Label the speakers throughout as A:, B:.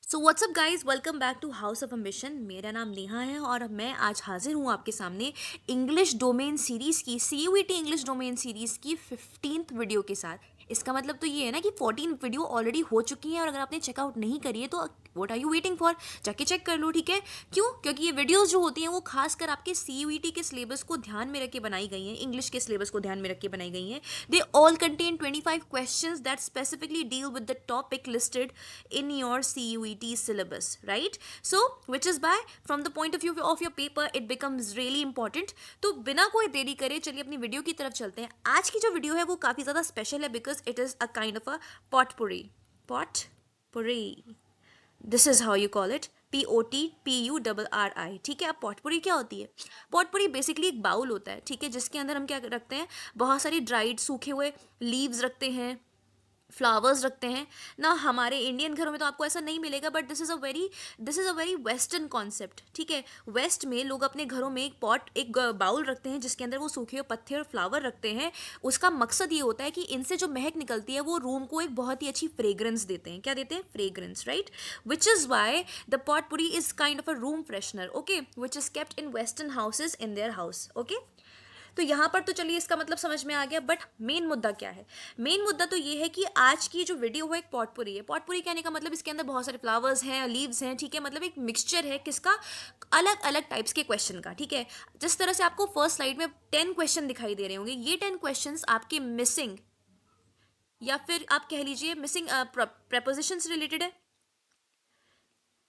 A: So what's up guys, welcome back to House of Ambition. मेरा नाम नेहा है और मैं आज हाजिर हूँ आपके सामने इंग्लिश डोमेन सीरीज़ की CUET इंग्लिश डोमेन सीरीज़ की 15th वीडियो के साथ। इसका मतलब तो ये है ना कि 14 वीडियो ऑलरेडी हो चुकी हैं और अगर आपने चेकआउट नहीं करी है तो what are you waiting for, जाके चेक कर लो। ठीक है, क्यों? क्योंकि ये वीडियोस जो होती हैं वो खासकर आपके CUET के सिलेबस को ध्यान में रख के बनाई गई हैं, इंग्लिश के सिलेबस को ध्यान में रख के बनाई गई हैं। They all contain 25 questions that specifically deal with the topic listed in your CUET syllabus, right? So which is by from the point of view of your paper it becomes really important. तो बिना कोई देरी करे चलिए अपनी video की तरफ चलते हैं। आज की जो वीडियो है वो काफ़ी ज़्यादा स्पेशल है because it is a kind of a potpourri. This is how you call it, POTPURRI। ठीक है, अब पॉटपुरी क्या होती है? पॉटपुरी बेसिकली एक बाउल होता है, ठीक है, जिसके अंदर हम क्या रखते हैं, बहुत सारी ड्राइड सूखे हुए लीव्स रखते हैं, फ्लावर्स रखते हैं ना। हमारे इंडियन घरों में तो आपको ऐसा नहीं मिलेगा, but this is a very western concept. ठीक है, वेस्ट में लोग अपने घरों में एक बाउल रखते हैं जिसके अंदर वो सूखे हुए पत्ते और फ्लावर रखते हैं। उसका मकसद ये होता है कि इनसे जो महक निकलती है वो रूम को एक बहुत ही अच्छी फ्रेग्रेंस देते हैं। क्या देते हैं? Fragrance, right? Which is why the potpourri is kind of a room freshener, okay, which is kept in western houses in their house, okay. तो यहाँ पर तो चलिए इसका मतलब समझ में आ गया, बट मेन मुद्दा क्या है? मेन मुद्दा तो ये है कि आज की जो वीडियो वो एक पॉटपुरी है। पॉटपुरी कहने का मतलब इसके अंदर बहुत सारे फ्लावर्स हैं, लीव्स हैं, ठीक है, मतलब एक मिक्सचर है किसका? अलग अलग टाइप्स के क्वेश्चन का। ठीक है, जिस तरह से आपको फर्स्ट स्लाइड में 10 क्वेश्चन दिखाई दे रहे होंगे, ये 10 क्वेश्चन आपके मिसिंग या फिर आप कह लीजिए मिसिंग प्रपोजिशन से रिलेटेड है,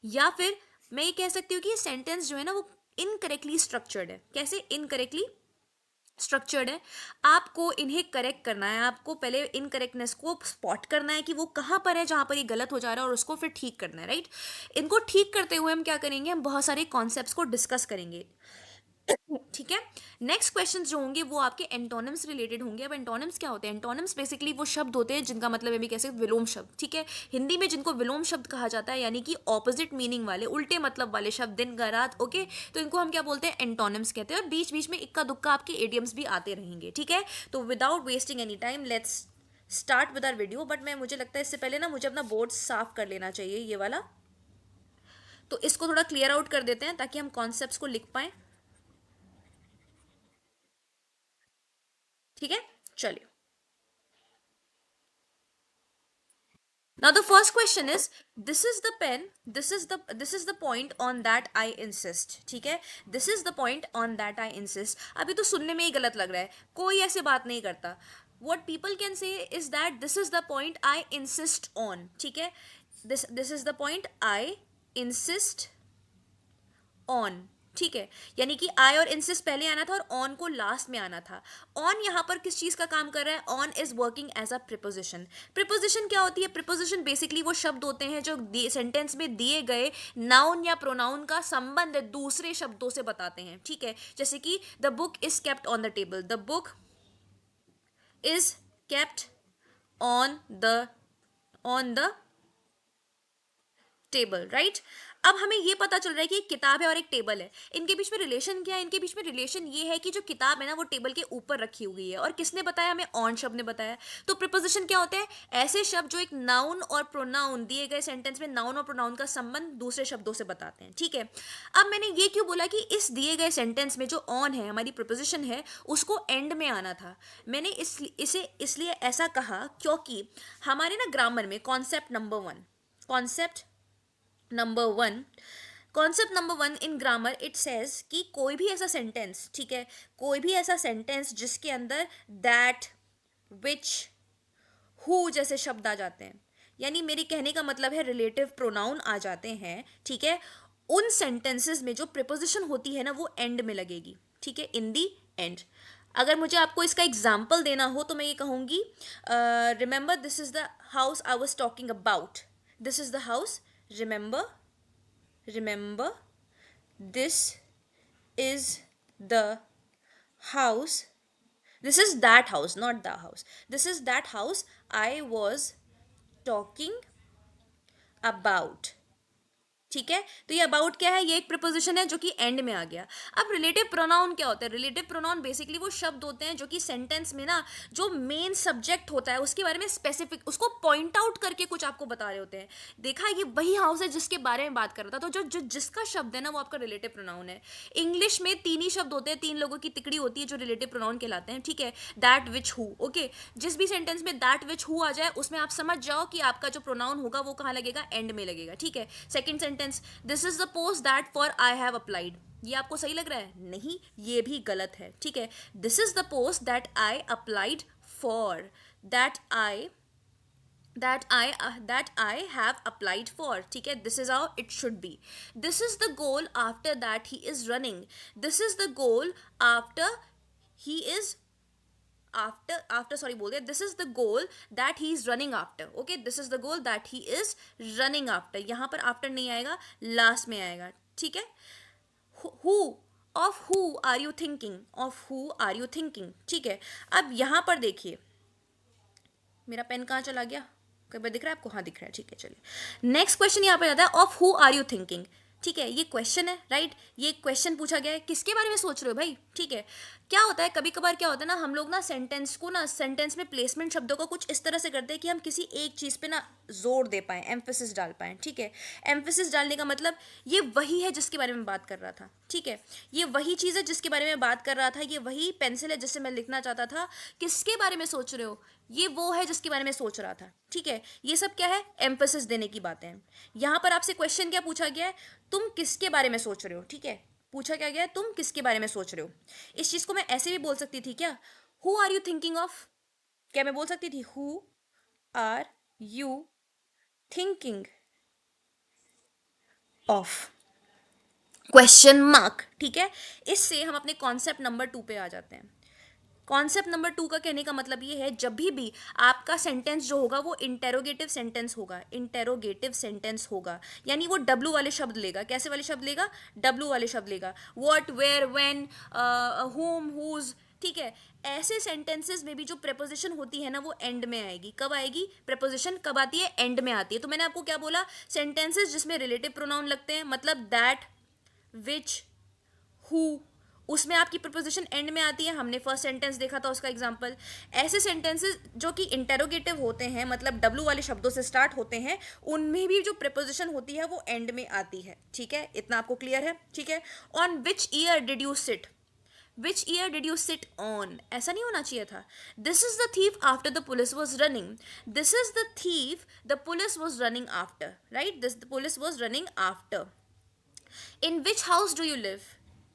A: या फिर मैं ये कह सकती हूँ कि ये सेंटेंस जो है ना वो इनकरेक्टली स्ट्रक्चर्ड है। कैसे इनकरेक्टली स्ट्रक्चर्ड है? आपको इन्हें करेक्ट करना है, आपको पहले इनकरेक्टनेस को स्पॉट करना है कि वो कहाँ पर है जहाँ पर ये गलत हो जा रहा है और उसको फिर ठीक करना है, राइट? इनको ठीक करते हुए हम क्या करेंगे, हम बहुत सारे कॉन्सेप्ट्स को डिस्कस करेंगे। ठीक है, नेक्स्ट क्वेश्चन जो होंगे वो आपके एंटोनिम्स रिलेटेड होंगे। अब एंटोनिम्स क्या होते हैं? एंटोनिम्स बेसिकली वो शब्द होते हैं जिनका मतलब है भी कैसे विलोम शब्द, ठीक है, हिंदी में जिनको विलोम शब्द कहा जाता है, यानी कि ऑपोजिट मीनिंग वाले, उल्टे मतलब वाले शब्द, दिन का रात, ओके। तो इनको हम क्या बोलते हैं? एंटोनिम्स कहते हैं। और बीच बीच में इक्का दुक्का आपके एडियम्स भी आते रहेंगे, ठीक है। तो without wasting any time let's start with our video. But मैं मुझे लगता है इससे पहले ना मुझे अपना बोर्ड साफ कर लेना चाहिए, ये वाला। तो इसको थोड़ा क्लियर आउट कर देते हैं ताकि हम कॉन्सेप्ट्स को लिख पाएं। ठीक है, चलिए। Now the first question is, this is the pen, this is the point on that I insist, ठीक है, this is the point on that I insist। अभी तो सुनने में ही गलत लग रहा है, कोई ऐसे बात नहीं करता। what people can say is that this is the point I insist on, ठीक है, this is the point I insist on, ठीक है, यानी कि आई और इंसिस्ट पहले आना था और ऑन को लास्ट में आना था। ऑन यहां पर किस चीज का काम कर रहा है? On is working as a preposition. Preposition क्या होती है? प्रिपोजिशन बेसिकली वो शब्द होते हैं जो सेंटेंस में दिए गए नाउन या प्रोनाउन का संबंध दूसरे शब्दों से बताते हैं, ठीक है। जैसे कि the book is kept on the table, the book is kept on the table, right? अब हमें ये पता चल रहा है कि एक किताब है और एक टेबल है। इनके बीच में रिलेशन क्या है? इनके बीच में रिलेशन ये है कि जो किताब है ना वो टेबल के ऊपर रखी हुई है। और किसने बताया? हमें ऑन शब्द ने बताया। तो प्रिपोजिशन क्या होते हैं? ऐसे शब्द जो एक नाउन और प्रोनाउन दिए गए सेंटेंस में नाउन और प्रोनाउन का संबंध दूसरे शब्दों से बताते हैं, ठीक है। अब मैंने ये क्यों बोला कि इस दिए गए सेंटेंस में जो ऑन है, हमारी प्रिपोजिशन है, उसको एंड में आना था। मैंने इसे इसलिए ऐसा कहा क्योंकि हमारे ना ग्रामर में concept number one concept number one in grammar it says कि कोई भी ऐसा सेंटेंस, ठीक है, कोई भी ऐसा सेंटेंस जिसके अंदर दैट, विच, हु जैसे शब्द आ जाते हैं, यानी मेरे कहने का मतलब है रिलेटिव प्रोनाउन आ जाते हैं, ठीक है, उन सेंटेंसेस में जो प्रिपोजिशन होती है ना वो एंड में लगेगी, ठीक है, इन दी एंड। अगर मुझे आपको इसका एग्जाम्पल देना हो तो मैं ये कहूंगी, remember this is the house I was talking about, this is the house, remember, remember this is the house, this is that house, not the house, this is that house I was talking about, ठीक है, तो ये about क्या है, ये एक preposition है जो कि एंड में आ गया। अब रिलेटिव प्रोनाउन क्या होता है? रिलेटिव प्रोनाउन बेसिकली वो शब्द होते हैं जो कि सेंटेंस में ना जो मेन सब्जेक्ट होता है उसके बारे में स्पेसिफिक उसको पॉइंट आउट करके कुछ आपको बता रहे होते हैं। देखा, ये वही हाउस है जिसके बारे में बात कर रहा था, तो जो जो जिसका शब्द है ना वो आपका रिलेटिव प्रोनाउन है। इंग्लिश में तीन ही शब्द होते हैं, तीन लोगों की तिकड़ी होती है जो रिलेटिव प्रोनाउन कहलाते हैं, ठीक है। दैट विच हु, ओके, जिस भी सेंटेंस में दैट विच हु आ जाए उसमें आप समझ जाओ कि आपका जो प्रोनाउन होगा वो कहाँ लगेगा, एंड में लगेगा, ठीक है। Second sentence, this is the post that for I have applied, ये आपको सही लग रहा है? नहीं, ये भी गलत है, ठीक है। This is the post that I applied for, that I that I have applied for, ठीक है। This is how it should be. This is the goal after that he is running. This is the goal after he is after sorry बोल दिया, this is the goal that he is running after, okay, this is the goal that he is running after, यहाँ पर after नहीं आएगा, last में आएगा, ठीक है। who of who are you thinking, of who are you thinking, ठीक है। अब यहाँ पर देखिए, मेरा पेन कहाँ चला गया, कई बार दिख रहा है आपको? हाँ दिख रहा है, ठीक है, चलिए। नेक्स्ट क्वेश्चन यहाँ पे आता है, of who are you thinking, ठीक है। ये क्वेश्चन है, राइट, ये क्वेश्चन पूछा गया है, किसके बारे में सोच रहे हो भाई, ठीक है। क्या होता है, कभी कभार क्या होता है ना, हम लोग ना सेंटेंस को ना, सेंटेंस में प्लेसमेंट शब्दों को कुछ इस तरह से करते हैं कि हम किसी एक चीज़ पे ना जोर दे पाएँ, एम्फेसिस डाल पाएँ, ठीक है। एम्फेसिस डालने का मतलब ये वही है जिसके बारे में बात कर रहा था, ठीक है। ये वही चीज़ है जिसके बारे में बात कर रहा था, ये वही पेंसिल है जिससे मैं लिखना चाहता था। किसके बारे में सोच रहे हो, ये वो है जिसके बारे में सोच रहा था, ठीक है। ये सब क्या है, एम्फेसिस देने की बातें हैं। यहाँ पर आपसे क्वेश्चन क्या पूछा गया है, तुम किसके बारे में सोच रहे हो, ठीक है। पूछा क्या गया है, तुम किसके बारे में सोच रहे हो। इस चीज को मैं ऐसे भी बोल सकती थी क्या, who are you thinking of, क्या मैं बोल सकती थी who are you thinking of, question mark, ठीक है। इससे हम अपने कॉन्सेप्ट नंबर 2 पे आ जाते हैं। कॉन्सेप्ट नंबर 2 का कहने का मतलब ये है, जब भी आपका सेंटेंस जो होगा वो इंटेरोगेटिव सेंटेंस होगा, इंटेरोगेटिव सेंटेंस होगा, यानी वो डब्ल्यू वाले शब्द लेगा। कैसे वाले शब्द लेगा, डब्ल्यू वाले शब्द लेगा। What, where, when, whom, whose, ठीक है। ऐसे सेंटेंसेस में भी जो प्रेपोजिशन होती है ना वो एंड में आएगी। कब आएगी प्रेपोजिशन, कब आती है, एंड में आती है। तो मैंने आपको क्या बोला, सेंटेंसेस जिसमें रिलेटिव प्रोनाउन लगते हैं, मतलब दैट, विच, हु, उसमें आपकी प्रपोजिशन एंड में आती है। हमने फर्स्ट सेंटेंस देखा था उसका एग्जांपल। ऐसे सेंटेंसेस जो कि इंटेरोगेटिव होते हैं, मतलब डब्ल्यू वाले शब्दों से स्टार्ट होते हैं, उनमें भी जो प्रपोजिशन होती है वो एंड में आती है, ठीक है। इतना आपको क्लियर है, ठीक है। On which year did you sit, which year did you sit on, ऐसा नहीं होना चाहिए था। This is the thief after the police was running, this is the thief the police was running after, right, this the police was running after. In which house do you live,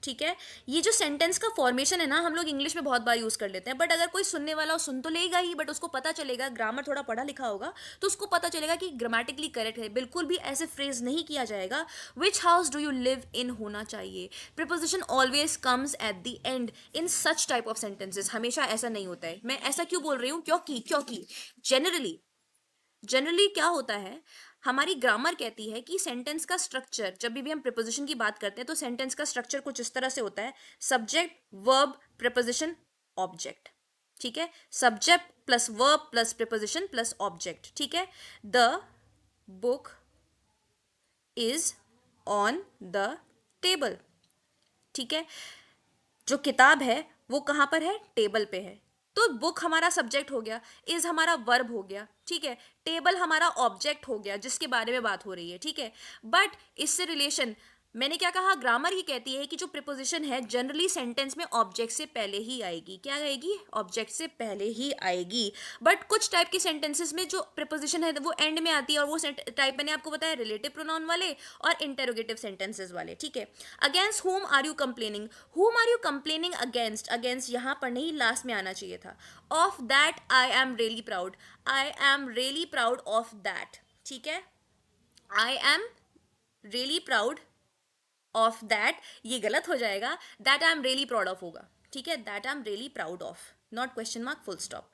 A: ठीक है। ये जो sentence का formation है ना, हम लोग English में बहुत बार यूज कर लेते हैं, बट अगर कोई सुनने वाला सुन तो लेगा ही, बट उसको पता चलेगा, ग्रामर थोड़ा पढ़ा लिखा होगा तो उसको पता चलेगा कि ग्रामेटिकली करेक्ट है। बिल्कुल भी ऐसे फ्रेज नहीं किया जाएगा। विच house do you live in होना चाहिए। Preposition always comes at the and in such type of sentences, हमेशा ऐसा नहीं होता है। मैं ऐसा क्यों बोल रही हूँ, क्योंकि क्योंकि जनरली जनरली क्या होता है, हमारी ग्रामर कहती है कि सेंटेंस का स्ट्रक्चर, जब भी हम प्रिपोजिशन की बात करते हैं तो सेंटेंस का स्ट्रक्चर कुछ इस तरह से होता है, सब्जेक्ट, वर्ब, प्रिपोजिशन, ऑब्जेक्ट, ठीक है। Subject plus verb plus preposition plus object, ठीक है। The book is on the table, ठीक है। जो किताब है वो कहाँ पर है, टेबल पे है। तो बुक हमारा सब्जेक्ट हो गया, इज हमारा वर्ब हो गया, ठीक है। टेबल हमारा ऑब्जेक्ट हो गया जिसके बारे में बात हो रही है, ठीक है। बट इससे रिलेशन, मैंने क्या कहा, ग्रामर ये कहती है कि जो प्रिपोजिशन है जनरली सेंटेंस में ऑब्जेक्ट से पहले ही आएगी। क्या आएगी, ऑब्जेक्ट से पहले ही आएगी। बट कुछ टाइप के सेंटेंसेस में जो प्रिपोजिशन है वो एंड में आती है, और वो टाइप मैंने आपको बताया रिलेटिव प्रोनाउन वाले और इंटेरोगेटिव सेंटेंसेस वाले, ठीक है। Against whom are you complaining, whom are you complaining against, against यहाँ पर नहीं, लास्ट में आना चाहिए था। Of that I am really proud, I am really proud of that, ठीक है। I am really proud of that, ये गलत हो जाएगा, that I am really proud of होगा, ठीक है। That I am really proud of, not question mark, full stop.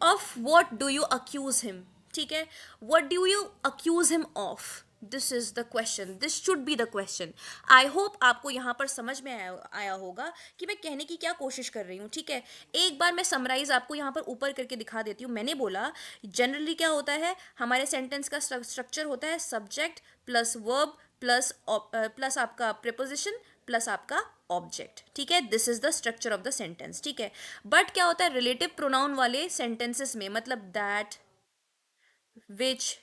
A: Of what do you accuse him, ठीक है। What do you accuse him of, this is the question, this should be the question. I hope आपको यहाँ पर समझ में आया होगा कि मैं कहने की क्या कोशिश कर रही हूँ, ठीक है। एक बार मैं समराइज आपको यहाँ पर ऊपर करके दिखा देती हूँ। मैंने बोला जनरली क्या होता है, हमारे सेंटेंस का स्ट्रक्चर होता है subject plus verb plus plus आपका प्रिपोजिशन प्लस आपका ऑब्जेक्ट, ठीक है। This is the structure of the sentence, ठीक है। बट क्या होता है रिलेटिव प्रोनाउन वाले सेंटेंसेस में, मतलब दैट, विच,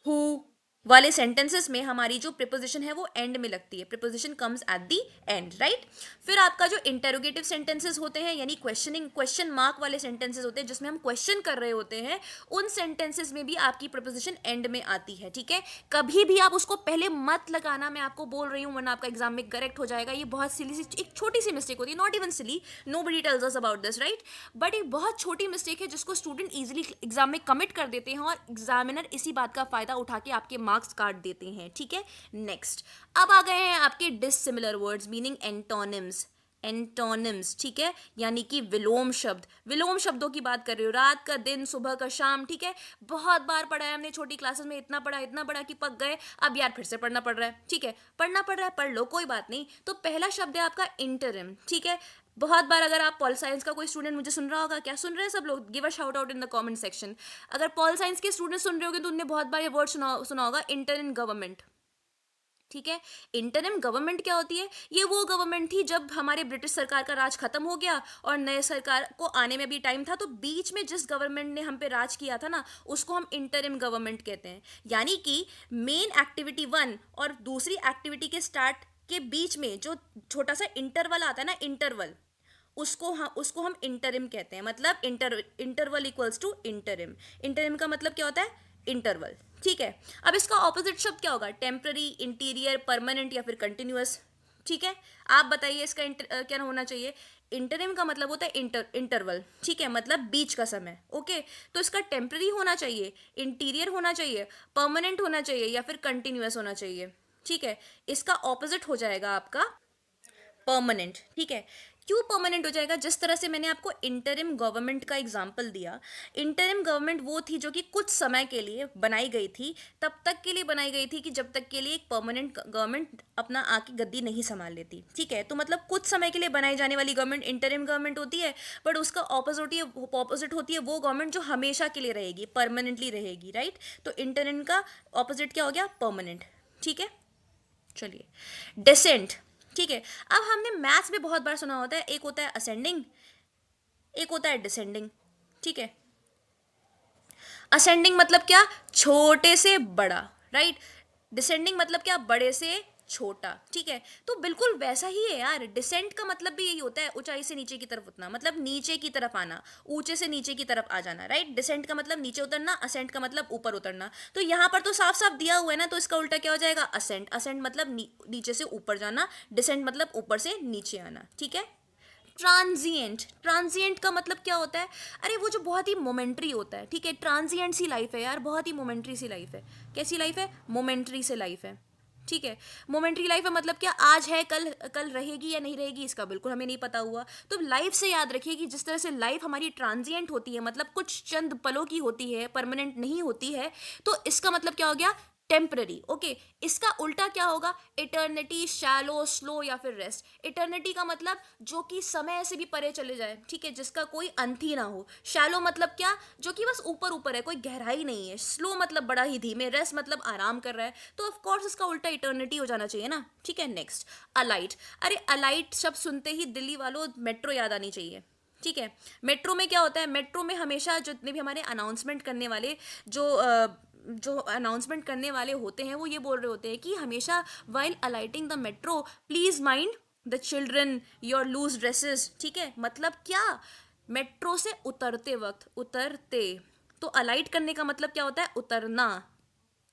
A: हु वाले सेंटेंसेस में हमारी जो प्रिपोजिशन है वो एंड में लगती है, preposition comes at the end, right. फिर आपका जो इंटेरोगेटिव सेंटेंसेस होते हैं, यानी क्वेश्चनिंग क्वेश्चन मार्क वाले सेंटेंसेस होते हैं जिसमें हम क्वेश्चन कर रहे होते हैं, उन सेंटेंसेस में भी आपकी प्रिपोजिशन एंड में आती है, ठीक है। कभी भी आप उसको पहले मत लगाना, मैं आपको बोल रही हूँ, वरना आपका एग्जाम में करेक्ट हो जाएगा। ये बहुत सिली सी एक छोटी सी मिस्टेक होती है, not even silly, nobody tells us about this, right. But एक बहुत छोटी मिस्टेक है जिसको स्टूडेंट इजीली एग्जाम में कमिट कर देते हैं, और एग्जामिनर इसी बात का फायदा उठा के आपके मार्क्स काट देते हैं, ठीक है। नेक्स्ट, अब आ गए हैं आपके dissimilar words, meaning antonyms. Antonyms, ठीक है, यानी कि विलोम शब्द। विलोम शब्दों की बात कर रही हूँ, रात का दिन, सुबह का शाम, ठीक है। बहुत बार पढ़ा है हमने छोटी क्लासेस में, इतना पढ़ा कि पक गए। अब यार फिर से पढ़ना पड़ रहा है, ठीक है, पढ़ना पड़ रहा है, पढ़ लो, कोई बात नहीं। तो पहला शब्द है आपका इंटरिम, ठीक है। बहुत बार अगर आप पॉल साइंस का कोई स्टूडेंट मुझे सुन रहा होगा, क्या सुन रहे हैं सब लोग, give a shout out in the comment section. अगर पॉल साइंस के स्टूडेंट सुन रहे होंगे तो उनने बहुत बार ये वर्ड सुना होगा, इंटरिम गवर्नमेंट, ठीक है। इंटरिम गवर्नमेंट क्या होती है, ये वो गवर्नमेंट थी जब हमारे ब्रिटिश सरकार का राज खत्म हो गया और नए सरकार को आने में भी टाइम था, तो बीच में जिस गवर्नमेंट ने हम पे राज किया था ना, उसको हम इंटरिम गवर्नमेंट कहते हैं। यानी कि मेन एक्टिविटी वन और दूसरी एक्टिविटी के स्टार्ट के बीच में जो छोटा सा इंटरवल आता है ना, इंटरवल, उसको हम इंटरिम कहते हैं। मतलब interval equals to interim. Interim का मतलब क्या होता है, इंटरवल, ठीक है। अब इसका ऑपोजिट शब्द क्या होगा, टेम्पररी, इंटीरियर, परमानेंट या फिर कंटिन्यूअस, ठीक है। आप बताइए इसका क्या होना चाहिए। इंटरिम का मतलब होता है इंटरवल, ठीक है, मतलब बीच का समय, ओके। तो इसका टेम्पररी होना चाहिए, इंटीरियर होना चाहिए, परमानेंट होना चाहिए या फिर कंटिन्यूअस होना चाहिए, ठीक है। इसका ऑपोजिट हो जाएगा आपका परमानेंट, ठीक है। क्यों परमानेंट हो जाएगा, जिस तरह से मैंने आपको इंटरिम गवर्नमेंट का एग्जांपल दिया। इंटरिम गवर्नमेंट वो थी जो कि कुछ समय के लिए बनाई गई थी, तब तक के लिए बनाई गई थी कि जब तक के लिए एक परमानेंट गवर्नमेंट अपना आके गद्दी नहीं संभाल लेती, ठीक है। तो मतलब कुछ समय के लिए बनाई जाने वाली गवर्नमेंट इंटरिम गवर्नमेंट होती है, बट उसका ऑपोजिट होती है वो गवर्नमेंट जो हमेशा के लिए रहेगी, परमानेंटली रहेगी, राइट। तो इंटरिम का ऑपोजिट क्या हो गया, परमानेंट, ठीक है। चलिए, डिसेंट, ठीक है। अब हमने मैथ्स में बहुत बार सुना होता है, एक होता है असेंडिंग, एक होता है डिसेंडिंग, ठीक है। असेंडिंग मतलब क्या, छोटे से बड़ा, राइट। डिसेंडिंग मतलब क्या, बड़े से छोटा, ठीक है। तो बिल्कुल वैसा ही है यार, डिसेंट का मतलब भी यही होता है, ऊंचाई से नीचे की तरफ उठना, मतलब नीचे की तरफ आना, ऊंचे से नीचे की तरफ आ जाना, राइट। डिसेंट का मतलब नीचे उतरना, असेंट का मतलब ऊपर उतरना। तो यहाँ पर तो साफ साफ दिया हुआ है ना, तो इसका उल्टा क्या हो जाएगा, असेंट। असेंट मतलब नीचे से ऊपर जाना, डिसेंट मतलब ऊपर से नीचे आना, ठीक है। ट्रांजिएंट, ट्रांजिएंट का मतलब क्या होता है, अरे वो जो बहुत ही मोमेंट्री होता है, ठीक है। ट्रांजिएंट सी लाइफ है यार, बहुत ही मोमेंट्री सी लाइफ है। कैसी लाइफ है, मोमेंट्री से लाइफ है, ठीक है। मोमेंट्री लाइफ है मतलब क्या, आज है, कल कल रहेगी या नहीं रहेगी इसका बिल्कुल हमें नहीं पता हुआ। तो लाइफ से याद रखिए कि जिस तरह से लाइफ हमारी ट्रांजिएंट होती है, मतलब कुछ चंद पलों की होती है, परमानेंट नहीं होती है, तो इसका मतलब क्या हो गया, टेम्पररी, ओके। इसका उल्टा क्या होगा, इटर्निटी, शैलो, स्लो या फिर रेस्ट। इटर्निटी का मतलब जो कि समय से भी परे चले जाए, ठीक है, जिसका कोई अंत ही ना हो। शैलो मतलब क्या, जो कि बस ऊपर ऊपर है, कोई गहराई नहीं है। स्लो मतलब बड़ा ही धीमे, रेस्ट मतलब आराम कर रहा है। तो ऑफ कोर्स इसका उल्टा इटर्निटी हो जाना चाहिए ना, ठीक है। Next, Alight. अरे अलाइट शब्द सुनते ही दिल्ली वालों मेट्रो याद आनी चाहिए, ठीक है। मेट्रो में क्या होता है, मेट्रो में हमेशा जितने भी हमारे अनाउंसमेंट करने वाले जो अनाउंसमेंट करने वाले होते हैं, वो ये बोल रहे होते हैं कि हमेशा while alighting the metro please mind the children your loose dresses, ठीक है। मतलब क्या, मेट्रो से उतरते वक्त, उतरते, तो अलाइट करने का मतलब क्या होता है, उतरना,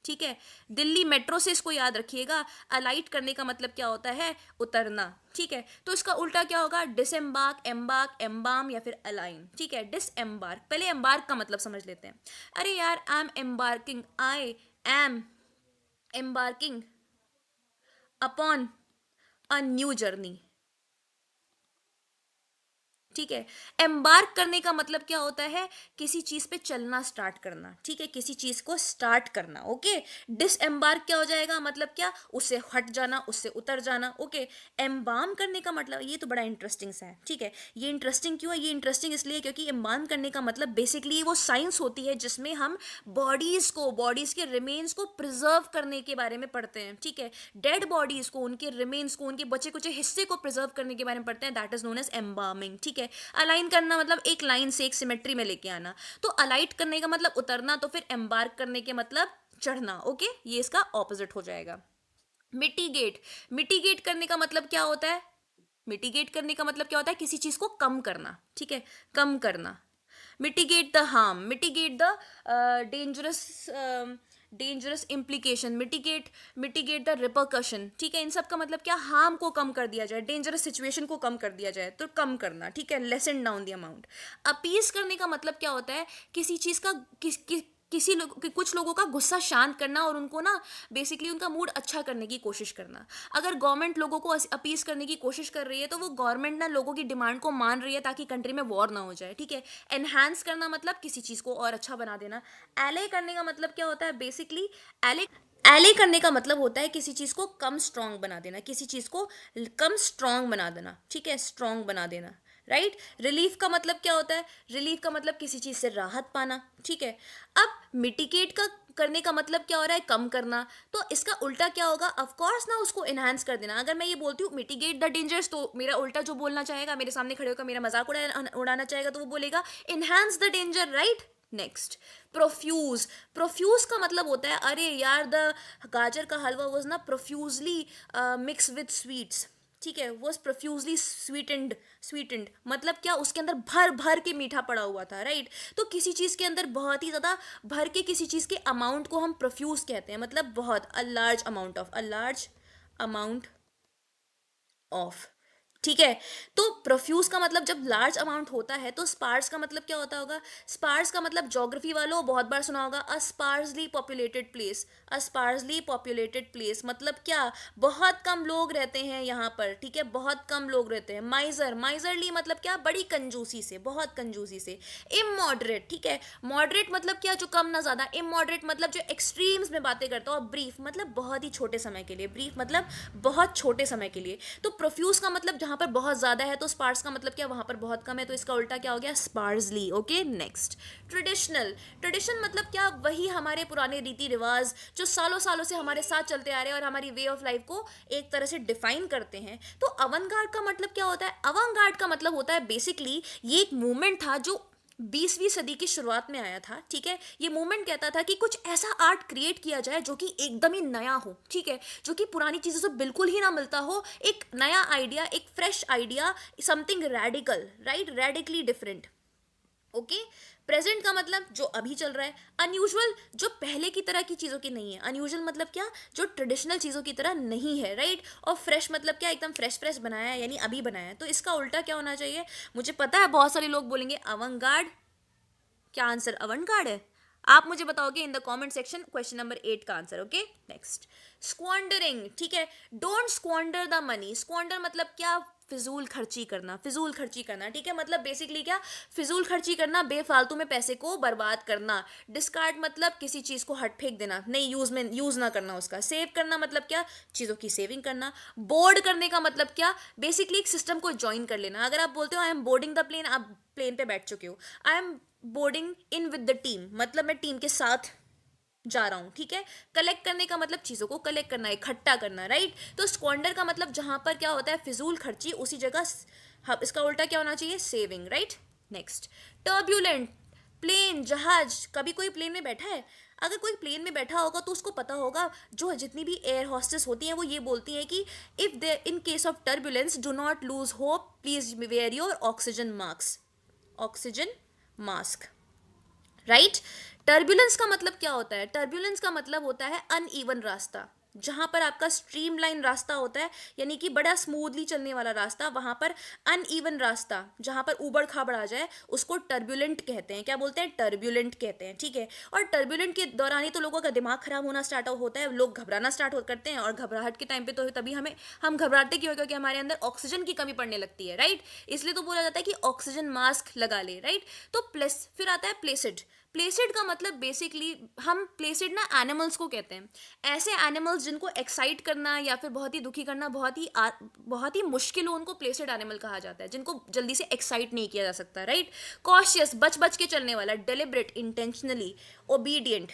A: ठीक है। दिल्ली मेट्रो से इसको याद रखिएगा, अलाइट करने का मतलब क्या होता है, उतरना, ठीक है। तो इसका उल्टा क्या होगा, डिसएम्बार्क, एम्बार्क, एम्बाम या फिर अलाइन, ठीक है। डिसएम्बार्क, पहले एम्बार्क का मतलब समझ लेते हैं। अरे यार, I am embarking, I am embarking upon a new journey, ठीक है। एम्बार्क करने का मतलब क्या होता है, किसी चीज पे चलना स्टार्ट करना, ठीक है, किसी चीज को स्टार्ट करना। ओके। डिसएम्बार्क क्या हो जाएगा, मतलब क्या, उससे हट जाना, उससे उतर जाना। ओके। एम्बाम करने का मतलब, ये तो बड़ा इंटरेस्टिंग सा है, ठीक है। ये इंटरेस्टिंग क्यों है, ये इंटरेस्टिंग इसलिए क्योंकि एम्बाम करने का मतलब बेसिकली वो साइंस होती है जिसमें हम बॉडीज के रिमेन्स को प्रिजर्व करने के बारे में पढ़ते हैं, ठीक है। डेड बॉडीज को, उनके रिमेन्स को, उनके बचे कुचे हिस्से को प्रिजर्व करने के बारे में पढ़ते हैं, that is known as embalming, ठीक है। अलाइन करना मतलब एक लाइन से एक सिमेट्री में लेके आना। तो अलाइट करने का मतलब उतरना, तो फिर एम्बार्क करने के मतलब चढ़ना। ओके, ये इसका ऑपोजिट हो जाएगा। मिटिगेट, मिटिगेट करने का मतलब क्या होता है, मिटिगेट करने का मतलब क्या होता है, किसी चीज को कम करना, ठीक है, कम करना। Mitigate the harm, mitigate the dangerous dangerous implication, mitigate the repercussion, ठीक है। इन सब का मतलब क्या, हार्म को कम कर दिया जाए, डेंजरस सिचुएशन को कम कर दिया जाए, तो कम करना, ठीक है, लेसन डाउन द अमाउंट। अपीस करने का मतलब क्या होता है, किसी चीज का किसी लोग कुछ लोगों का गुस्सा शांत करना और उनको ना बेसिकली उनका मूड अच्छा करने की कोशिश करना। अगर गवर्नमेंट लोगों को अपीस करने की कोशिश कर रही है तो वो गवर्नमेंट ना लोगों की डिमांड को मान रही है ताकि कंट्री में वॉर ना हो जाए, ठीक है। एनहांस करना मतलब किसी चीज को और अच्छा बना देना। एले करने का मतलब क्या होता है, बेसिकली एले एले करने का मतलब होता है किसी चीज को कम स्ट्रांग बना देना, किसी चीज को कम स्ट्रांग बना देना, ठीक है, स्ट्रांग बना देना। राइट। रिलीफ का मतलब क्या होता है, रिलीफ का मतलब किसी चीज से राहत पाना, ठीक है। अब मिटिगेट का करने का मतलब क्या हो रहा है, कम करना। तो इसका उल्टा क्या होगा, ऑफ कोर्स ना उसको एनहांस कर देना। अगर मैं ये बोलती हूँ मिटिगेट द डेंजर्स, तो मेरा उल्टा जो बोलना चाहेगा, मेरे सामने खड़े होकर मेरा मजाक उड़ाना चाहेगा, तो वो बोलेगा enhance the danger, right. Next, profuse. Profuse का मतलब होता है, अरे यार द गाजर का हलवा वॉज ना प्रोफ्यूजली मिक्स विद स्वीट्स, ठीक है, वॉज प्रोफ्यूजली स्वीटेंड मतलब क्या, उसके अंदर भर भर के मीठा पड़ा हुआ था, राइट। तो किसी चीज के अंदर बहुत ही ज्यादा भर के किसी चीज के अमाउंट को हम प्रोफ्यूज कहते हैं, मतलब बहुत, अ लार्ज अमाउंट ऑफ, ठीक है। तो प्रोफ्यूज का मतलब जब लार्ज अमाउंट होता है, तो स्पार्स का मतलब क्या होता होगा, स्पार्स का मतलब ज्योग्राफी वालों बहुत बार सुना होगा, अ स्पार्सली पॉपुलेटेड प्लेस, अ स्पार्सली पॉपुलेटेड प्लेस मतलब क्या, बहुत कम लोग रहते हैं यहाँ पर, ठीक है, बहुत कम लोग रहते हैं। माइजरली मतलब क्या, बड़ी कंजूसी से, बहुत कंजूसी से। इमॉडरेट, ठीक है, मॉडरेट मतलब क्या, जो कम ना ज्यादा, इमॉडरेट मतलब जो एक्सट्रीम्स में बातें करता हो। और ब्रीफ मतलब बहुत ही छोटे समय के लिए, ब्रीफ मतलब बहुत छोटे समय के लिए। तो प्रोफ्यूज का मतलब जहां पर बहुत ज्यादा है, तो स्पार्स का मतलब क्या, वहां पर बहुत कम है, तो इसका उल्टा क्या हो गया, sparsely. Okay. Next, traditional. Tradition मतलब क्या, वही हमारे पुराने रीति रिवाज जो सालों सालों से हमारे साथ चलते आ रहे हैं और हमारी वे ऑफ लाइफ को एक तरह से डिफाइन करते हैं। तो अवंगार्ड का मतलब क्या होता है, अवंगार्ड का मतलब होता है बेसिकली ये एक मूवमेंट था जो 20वीं सदी की शुरुआत में आया था, ठीक है। ये मूवमेंट कहता था कि कुछ ऐसा आर्ट क्रिएट किया जाए जो कि एकदम ही नया हो, ठीक है, जो कि पुरानी चीजों से बिल्कुल ही ना मिलता हो, एक नया आइडिया, एक fresh idea, something radical, right, radically different. Okay. Present का मतलब जो अभी चल रहा है। अनयूजुअल, जो पहले की तरह की चीजों की नहीं है। अनयूजुअल मतलब क्या, जो ट्रेडिशनल चीजों की तरह नहीं है, राइट। और फ्रेश मतलब क्या, एकदम फ्रेश फ्रेश बनाया है, यानी अभी बनाया है। तो इसका उल्टा क्या होना चाहिए, मुझे पता है बहुत सारे लोग बोलेंगे अवंगार्ड। क्या आंसर अवंगार्ड है? आप मुझे बताओगे in the comment section question number 8 का आंसर। ओके। नेक्स्ट, स्क्वांडरिंग, ठीक है। Don't squander the money. Squander मतलब क्या, फिजूल खर्ची करना, फिजूल खर्ची करना, ठीक है, मतलब बेसिकली क्या, फिजूल खर्ची करना, बेफालतू में पैसे को बर्बाद करना। डिस्कार्ड मतलब किसी चीज को हट फेंक देना, नहीं यूज में यूज ना करना उसका। सेव करना मतलब क्या, चीजों की सेविंग करना। बोर्ड करने का मतलब क्या, बेसिकली एक सिस्टम को ज्वाइन कर लेना। अगर आप बोलते हो I am boarding the plane, आप प्लेन पे बैठ चुके हो। I am boarding in with the team मतलब मैं टीम के साथ जा रहा हूं, ठीक है। कलेक्ट करने का मतलब चीजों को कलेक्ट करना, इकट्ठा करना, राइट। तो स्क्वांडर का मतलब जहां पर क्या होता है, फिजूल खर्ची, उसी जगह इसका उल्टा क्या होना चाहिए, saving, right. Next, turbulent. Plane, जहाज, कभी कोई प्लेन में बैठा है? अगर कोई प्लेन में बैठा होगा तो उसको पता होगा, जो जितनी भी एयर हॉस्टेस होती हैं वो ये बोलती हैं कि if they in case of turbulence do not lose hope, please wear your oxygen mask, oxygen mask, right. Turbulence का मतलब क्या होता है, टर्बुलेंस का मतलब होता है अनइवन रास्ता, जहां पर आपका स्ट्रीमलाइन रास्ता होता है, यानी कि बड़ा स्मूथली चलने वाला रास्ता, वहां पर अनइवन रास्ता जहां पर उबड़ खाबड़ आ जाए उसको टर्बुलेंट कहते हैं। क्या बोलते हैं? टर्बुलेंट कहते हैं, ठीक है। और टर्बुलेंट के दौरान ही तो लोगों का दिमाग खराब होना स्टार्ट होता है, लोग घबराना स्टार्ट करते हैं, और घबराहट के टाइम पे तो तभी हम घबराते क्यों हैं? क्योंकि हमारे अंदर ऑक्सीजन की कमी पड़ने लगती है, राइट। इसलिए तो बोला जाता है कि ऑक्सीजन मास्क लगा ले, राइट। तो प्लेस फिर आता है प्लेसिड। प्लेसिड का मतलब बेसिकली, हम प्लेसिड ना एनिमल्स को कहते हैं, ऐसे एनिमल्स जिनको एक्साइट करना या फिर बहुत ही दुखी करना बहुत ही मुश्किल हो, उनको प्लेसिड एनिमल कहा जाता है, जिनको जल्दी से एक्साइट नहीं किया जा सकता, राइट। कॉशियस, बच बच के चलने वाला, डेलिब्रेट, इंटेंशनली, ओबीडियंट।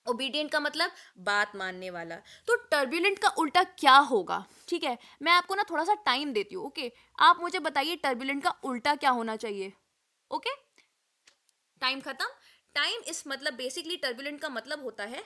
A: ओबीडियंट का मतलब बात मानने वाला। तो टर्बुलेंट का उल्टा क्या होगा? ठीक है, मैं आपको ना थोड़ा सा टाइम देती हूँ, ओके। आप मुझे बताइए टर्बुलेंट का उल्टा क्या होना चाहिए? ओके, टाइम खत्म। टाइम इस मतलब बेसिकली टर्बुलेंट का मतलब होता है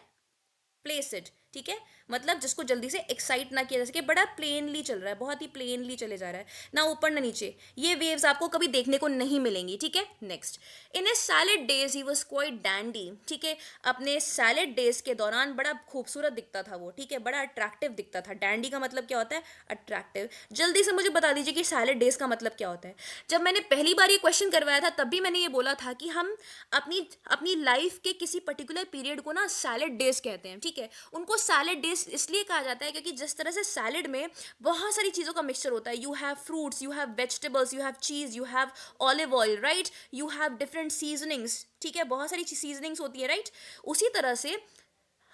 A: प्लेसिड, ठीक है। मतलब जिसको जल्दी से एक्साइट ना किया जा सके, बड़ा प्लेनली चल रहा है, बहुत ही प्लेनली चले जा रहा है, ना ऊपर ना नीचे। ये वेव्स आपको कभी देखने को नहीं मिलेंगी, ठीक है। Next, in A salaried days he was quite dandy, ठीक है। अपने सैलिड डेज के दौरान बड़ा खूबसूरत दिखता था वो, ठीक है, बड़ा अट्रैक्टिव दिखता था। डैंडी का मतलब क्या होता है? अट्रैक्टिव। जल्दी से मुझे बता दीजिए कि सैलिड डेज का मतलब क्या होता है। जब मैंने पहली बार ये क्वेश्चन करवाया था तब भी मैंने ये बोला था कि हम अपनी अपनी लाइफ के किसी पर्टिकुलर पीरियड को ना सैलिड डेज कहते हैं, ठीक है। उनको सैलिड डेज इसलिए कहा जाता है क्योंकि जिस तरह से सैलिड में बहुत सारी चीज़ों का मिक्सचर होता है, you have fruits, you have vegetables, you have cheese, you have olive oil, right, you have different seasonings, ठीक है, बहुत सारी सीजनिंग्स होती है, राइट। उसी तरह से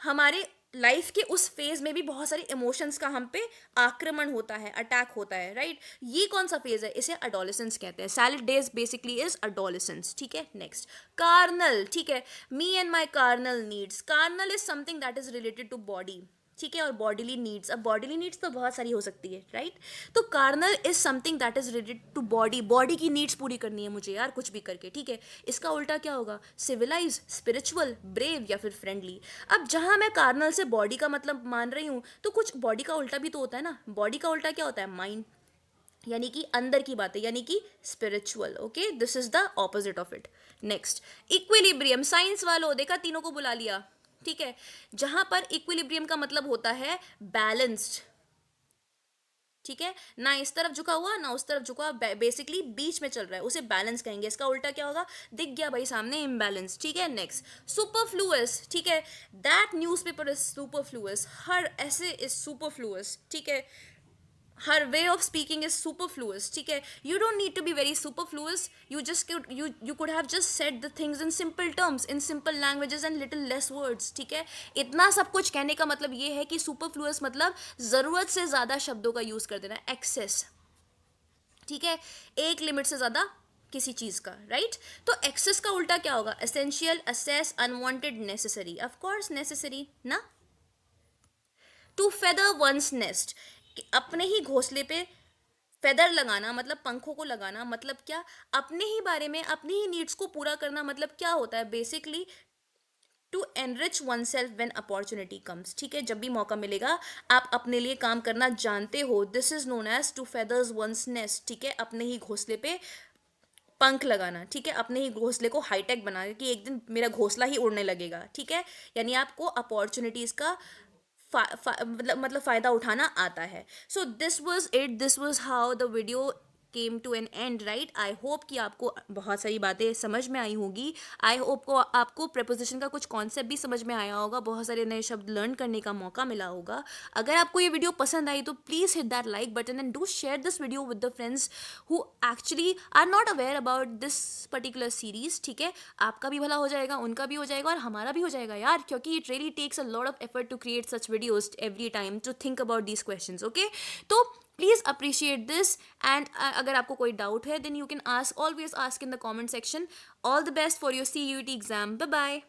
A: हमारे लाइफ के उस फेज में भी बहुत सारे इमोशंस का हम पे आक्रमण होता है, अटैक होता है, राइट। ये कौन सा फेज है? इसे अडोलेसेंस कहते हैं। Salad days basically is adolescence, ठीक है। नेक्स्ट, कार्नल, ठीक है। Me and my carnal needs. Carnal is something that is related to body, ठीक है, और बॉडीली नीड्स। अब बॉडीली नीड्स तो बहुत सारी हो सकती है, राइट। तो carnal is something that is related to body, body की नीड्स पूरी करनी है मुझे यार, कुछ भी करके, ठीक है। इसका उल्टा क्या होगा? सिविलाइज, स्पिरिचुअल, ब्रेव, या फिर फ्रेंडली। अब जहां मैं कार्नल से बॉडी का मतलब मान रही हूं, तो कुछ बॉडी का उल्टा भी तो होता है ना। बॉडी का उल्टा क्या होता है? माइंड, यानी कि अंदर की बातें, यानी कि spiritual, okay. This is the opposite of it. Next, equilibrium. Science वालों, देखा, तीनों को बुला लिया, ठीक है। जहां पर इक्विलिब्रियम का मतलब होता है बैलेंस्ड, ठीक है, ना इस तरफ झुका हुआ ना उस तरफ झुका, बेसिकली बीच में चल रहा है, उसे बैलेंस कहेंगे। इसका उल्टा क्या होगा? दिख गया भाई सामने, इम्बैलेंस, ठीक है। नेक्स्ट, सुपरफ्लुअस, ठीक है। दैट न्यूज़पेपर इज सुपरफ्लुअस, हर ऐसे इज सुपरफ्लुअस, ठीक है। her way of speaking is superfluous, ठीक है। You don't need to be very superfluous, you could have just said the things in simple terms, in simple languages and little less words, ठीक है। इतना सब कुछ कहने का मतलब ये है कि superfluous मतलब ज़रूरत से ज़्यादा शब्दों का यूज़ कर देना, एक्सेस, ठीक है। एक लिमिट से ज़्यादा किसी चीज़ का, राइट। तो एक्सेस का उल्टा क्या होगा? Essential, assess, unwanted, necessary. Of course necessary ना। टू फेदर वंस नेस्ट, अपने ही घोंसले पे फेदर लगाना मतलब पंखों को लगाना, मतलब क्या? अपने ही बारे में, अपनी ही नीड्स को पूरा करना, मतलब क्या होता है? Basically to enrich oneself when opportunity comes, ठीक है। जब भी मौका मिलेगा आप अपने लिए काम करना जानते हो, this is known as to feathers one's nest, ठीक है। अपने ही घोंसले पे पंख लगाना, ठीक है, अपने ही घोंसले को हाईटेक बना कि एक दिन मेरा घोंसला ही उड़ने लगेगा, ठीक है। यानी आपको अपॉर्चुनिटीज का मतलब फ़ायदा उठाना आता है। So this was it, this was how the video came to an end, right. I hope कि आपको बहुत सारी बातें समझ में आई होगी। आई होप को आपको प्रपोजिशन का कुछ कॉन्सेप्ट भी समझ में आया होगा, बहुत सारे नए शब्द लर्न करने का मौका मिला होगा। अगर आपको ये वीडियो पसंद आई तो please hit that like button and do share this video with the friends who actually are not aware about this particular series, ठीक है। आपका भी भला हो जाएगा, उनका भी हो जाएगा और हमारा भी हो जाएगा यार, क्योंकि it really takes a lot of effort to create such videos every time to think about these questions, okay. तो प्लीज अप्रिशिएट दिस एंड अगर आपको कोई डाउट है then you can ask, always ask in the comment section. All the best for your CUET exam, bye bye.